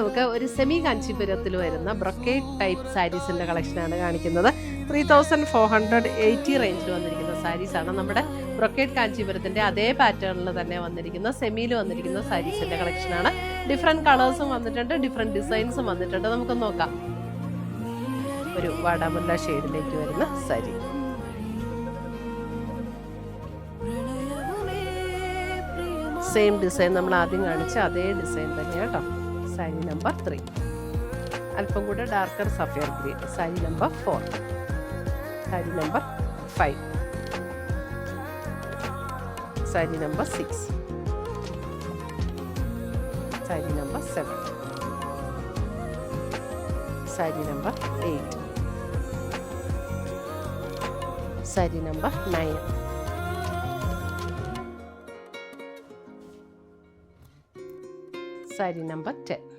നമുക്ക് ഒരു സെമി കാഞ്ചീപുരത്തിൽ വരുന്ന ബ്രൊക്കേഡ് ടൈപ്പ് സാരീസിൻ്റെ കളക്ഷനാണ് കാണിക്കുന്നത്. 3480 റേഞ്ചിൽ വന്നിരിക്കുന്ന സാരീസാണ്. നമ്മുടെ ബ്രൊക്കേഡ് കാഞ്ചീപുരത്തിൻ്റെ അതേ പാറ്റേണിൽ തന്നെ വന്നിരിക്കുന്ന സെമിയിൽ വന്നിരിക്കുന്ന സാരീസിൻ്റെ കളക്ഷനാണ്. ഡിഫറെൻറ്റ് കളേഴ്സും വന്നിട്ടുണ്ട്, ഡിഫറെൻറ്റ് ഡിസൈൻസും വന്നിട്ടുണ്ട്. നമുക്ക് നോക്കാം. ഒരു വാടാമുല്ല ഷെയ്ഡിലേക്ക് വരുന്ന സാരി. സെയിം ഡിസൈൻ നമ്മൾ ആദ്യം കാണിച്ച അതേ ഡിസൈൻ തന്നെയാണ് കേട്ടോ. സാരി നമ്പർ 3. അല്പം കൂടെ darker sapphire green. Sari number 4. Sari number 5. Sari number 6. Sari number 7. Sari number 8. Sari number 9. Sari number 10.